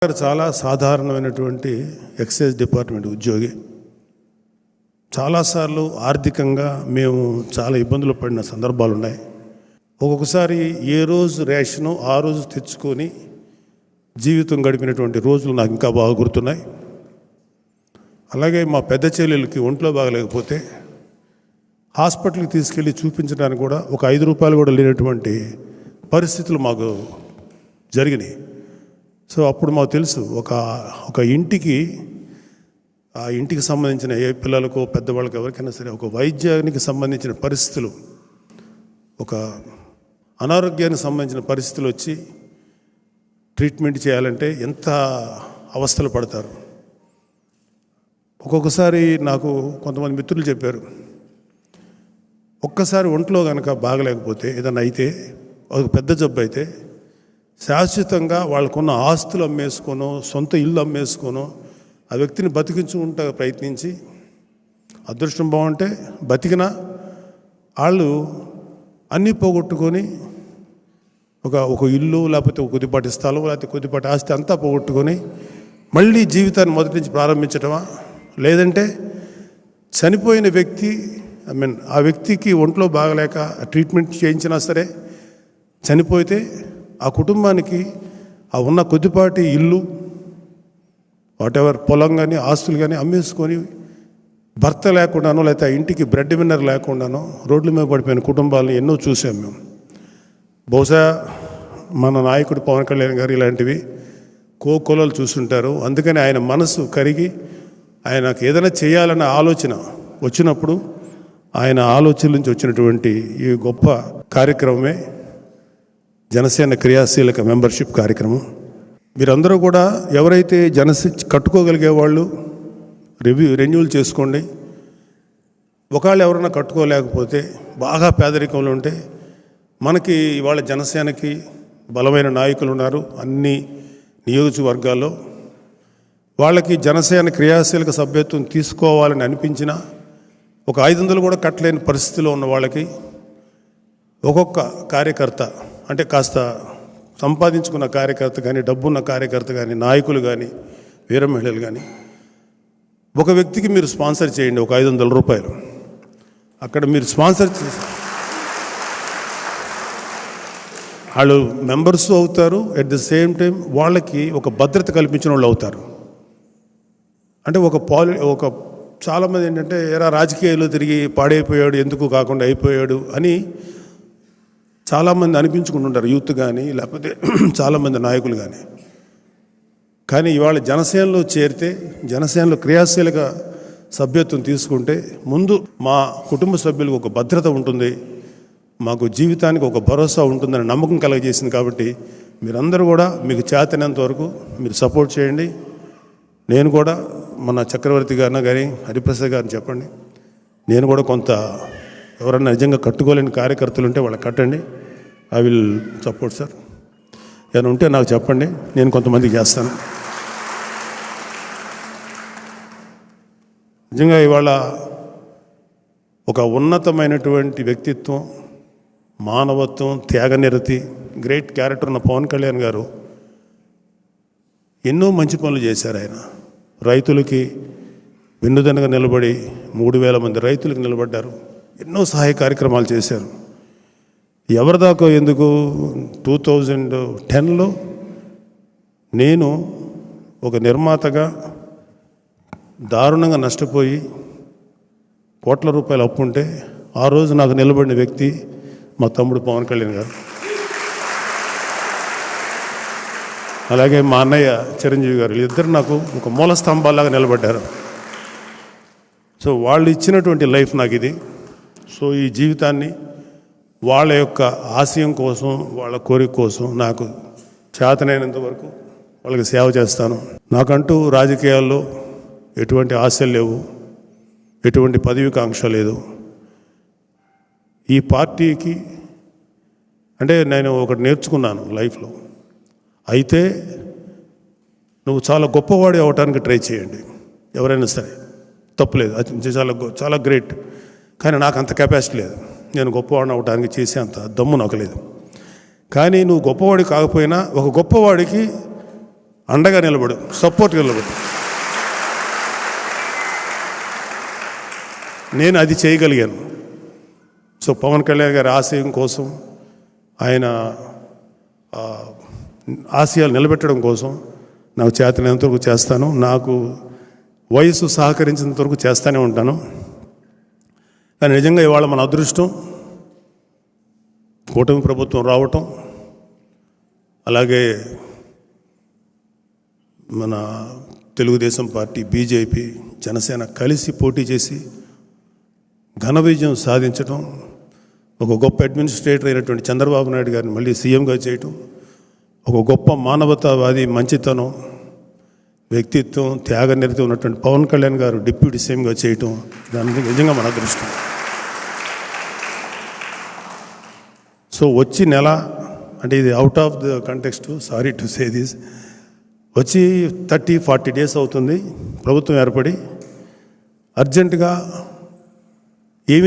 చాలా సాధారణమైనటువంటి excise department ఉద్యోగి. చాలాసార్లు ఆర్థికంగా మేము చాలా ఇబ్బందులు పడిన సందర్భాలు ఉన్నాయి. ఒక్కొక్కసారి ఏ రోజు రేషను ఆ రోజు తెచ్చుకొని జీవితం గడిపినటువంటి రోజులు నాకు ఇంకా బాగా గుర్తున్నాయి. అలాగే మా పెద్ద చెల్లెలకి ఒంట్లో బాగలేకపోతే హాస్పిటల్కి తీసుకెళ్ళి చూపించడానికి కూడా ఒక 5 రూపాయలు కూడా లేనటువంటి పరిస్థితులు మాకు జరిగినాయి. సో అప్పుడు మాకు తెలుసు ఒక ఇంటికి ఆ ఇంటికి సంబంధించిన ఏ పిల్లలకు పెద్దవాళ్ళకి ఎవరికైనా సరే ఒక వైద్యానికి సంబంధించిన పరిస్థితులు, ఒక అనారోగ్యానికి సంబంధించిన పరిస్థితులు వచ్చి ట్రీట్మెంట్ చేయాలంటే ఎంత అవస్థలు పడతారు. ఒక్కొక్కసారి నాకు కొంతమంది మిత్రులు చెప్పారు, ఒక్కసారి ఒంట్లో కనుక బాగలేకపోతే ఏదైనా అయితే ఒక పెద్ద జబ్బు అయితే శాశ్వతంగా వాళ్ళకున్న ఆస్తులు అమ్మేసుకోనో సొంత ఇల్లు అమ్మేసుకోనో ఆ వ్యక్తిని బతికించుకుంటా ప్రయత్నించి అదృష్టం బాగుంటే బతికినా వాళ్ళు అన్నీ పోగొట్టుకొని ఒక ఇల్లు లేకపోతే ఒక కొద్దిపాటి స్థలం లేకపోతే కొద్దిపాటి ఆస్తి అంతా పోగొట్టుకొని మళ్ళీ జీవితాన్ని మొదటి నుంచి ప్రారంభించడమా, లేదంటే చనిపోయిన వ్యక్తి ఆ వ్యక్తికి ఒంట్లో బాగలేక ట్రీట్మెంట్ చేయించినా సరే చనిపోతే ఆ కుటుంబానికి ఆ ఉన్న కొద్దిపాటి ఇల్లు వాటెవర్ పొలం కానీ ఆస్తులు కానీ అమ్మేసుకొని భర్త లేకుండానో లేకపోతే ఆ ఇంటికి బ్రెడ్ విన్నర్ లేకుండానో రోడ్ల మీద పడిపోయిన కుటుంబాలను ఎన్నో చూసాం మేము. బహుశా మన నాయకుడు పవన్ కళ్యాణ్ గారు ఇలాంటివి కోకొలలు చూస్తుంటారు. అందుకని ఆయన మనసు కరిగి ఆయనకు ఏదైనా చేయాలన్న ఆలోచన వచ్చినప్పుడు ఆయన ఆలోచన నుంచి వచ్చినటువంటి ఈ గొప్ప కార్యక్రమమే జనసేన క్రియాశీలక మెంబర్షిప్ కార్యక్రమం. మీరందరూ కూడా ఎవరైతే కట్టుకోగలిగే వాళ్ళు రెన్యూల్ చేసుకోండి. ఒకవేళ ఎవరైనా కట్టుకోలేకపోతే బాగా పేదరికంలో ఉంటే మనకి ఇవాళ జనసేనకి బలమైన నాయకులు ఉన్నారు అన్ని నియోజకవర్గాల్లో. వాళ్ళకి జనసేన క్రియాశీలక సభ్యత్వం తీసుకోవాలని అనిపించినా ఒక 500 కూడా కట్టలేని పరిస్థితిలో ఉన్న వాళ్ళకి ఒక్కొక్క కార్యకర్త అంటే కాస్త సంపాదించుకున్న కార్యకర్త కానీ డబ్బున్న కార్యకర్త కానీ నాయకులు కానీ వీర మహిళలు కానీ ఒక వ్యక్తికి మీరు స్పాన్సర్ చేయండి ఒక 500 రూపాయలు. అక్కడ మీరు స్పాన్సర్ చేసి వాళ్ళు మెంబర్స్ అవుతారు. ఎట్ ద సేమ్ టైం వాళ్ళకి ఒక భద్రత కల్పించిన వాళ్ళు అవుతారు. అంటే ఒక చాలామంది ఏంటంటే రాజకీయాల్లో తిరిగి పాడైపోయాడు ఎందుకు కాకుండా అయిపోయాడు అని చాలామంది అనిపించుకుంటుంటారు, యూత్ కానీ లేకపోతే చాలామంది నాయకులు కానీ. కానీ ఇవాళ జనసేనలో చేరితే జనసేనలో క్రియాశీలక సభ్యత్వం తీసుకుంటే ముందు మా కుటుంబ సభ్యులకు ఒక భద్రత ఉంటుంది, మాకు జీవితానికి ఒక భరోసా ఉంటుందని నమ్మకం కలగజేసింది. కాబట్టి మీరందరూ కూడా మీకు చేతనంత వరకు మీరు సపోర్ట్ చేయండి. నేను కూడా మన చక్రవర్తి గారిన కానీ హరిప్రసాద్ గారిని చెప్పండి, నేను కూడా కొంత ఎవరన్నా నిజంగా కట్టుకోలేని కార్యకర్తలు ఉంటే వాళ్ళకి కట్టండి. I will support sir. ఏమైనా ఉంటే నాకు చెప్పండి, నేను కొంతమందికి చేస్తాను. నిజంగా ఇవాళ ఒక ఉన్నతమైనటువంటి వ్యక్తిత్వం, మానవత్వం, త్యాగనిరతి, గ్రేట్ క్యారెక్టర్ ఉన్న పవన్ కళ్యాణ్ గారు ఎన్నో మంచి పనులు చేశారు. ఆయన రైతులకి వెన్నుదన్నుగా నిలబడి 3000 మంది రైతులకు నిలబడ్డారు. ఎన్నో సహాయ కార్యక్రమాలు చేశారు. ఎవరిదాకా ఎందుకు 2010లో నేను ఒక నిర్మాతగా దారుణంగా నష్టపోయి కోట్ల రూపాయలు అప్పు ఉంటే ఆ రోజు నాకు నిలబడిన వ్యక్తి మా తమ్ముడు పవన్ కళ్యాణ్ గారు. అలాగే మా అన్నయ్య చిరంజీవి గారు, వీళ్ళిద్దరు నాకు ఒక మూల స్తంభాలాగా నిలబడ్డారు. సో వాళ్ళు ఇచ్చినటువంటి లైఫ్ నాకు ఇది. సో ఈ జీవితాన్ని వాళ్ళ యొక్క ఆశయం కోసం, వాళ్ళ కోరిక కోసం నాకు చేతనైనంత వరకు వాళ్ళకి సేవ చేస్తాను. నాకంటూ రాజకీయాల్లో ఎటువంటి ఆశలు లేవు, ఎటువంటి పదవికాంక్ష లేదు. ఈ పార్టీకి అంటే నేను ఒకటి నేర్చుకున్నాను లైఫ్లో, అయితే నువ్వు చాలా గొప్పవాడి అవటానికి ట్రై చేయండి. ఎవరైనా సరే తప్పులేదు, అది చాలా గ్రేట్. కానీ నాకు అంత కెపాసిటీ లేదు, నేను గొప్పవాడిని అవటానికి చేసే అంత దమ్ము నాకు లేదు. కానీ నువ్వు గొప్పవాడి కాకపోయినా ఒక గొప్పవాడికి అండగా నిలబడు, సపోర్ట్గా నిలబడు. నేను అది చేయగలిగాను. సో పవన్ కళ్యాణ్ గారి ఆశయం కోసం, ఆయన ఆశయాలు నిలబెట్టడం కోసం నాకు చేతనైనంతవరకు చేస్తాను. నాకు వయసు సహకరించినంత వరకు చేస్తూనే ఉంటాను. కానీ నిజంగా ఇవాళ మన అదృష్టం కూటమి ప్రభుత్వం రావటం, అలాగే మన తెలుగుదేశం పార్టీ, బీజేపీ, జనసేన కలిసి పోటీ చేసి ఘన విజయం సాధించడం, ఒక గొప్ప అడ్మినిస్ట్రేటర్ అయినటువంటి చంద్రబాబు నాయుడు గారిని మళ్ళీ సీఎంగా చేయటం, ఒక గొప్ప మానవతావాది, మంచితనం, వ్యక్తిత్వం, త్యాగనిరతి ఉన్నటువంటి పవన్ కళ్యాణ్ గారు డిప్యూటీ సీఎంగా చేయటం, దాని నిజంగా మన అదృష్టం. సో వచ్చి నెల, అంటే ఇది out of the context, sorry to say this, వచ్చి 30-40 డేస్ అవుతుంది ప్రభుత్వం ఏర్పడి. అర్జెంటుగా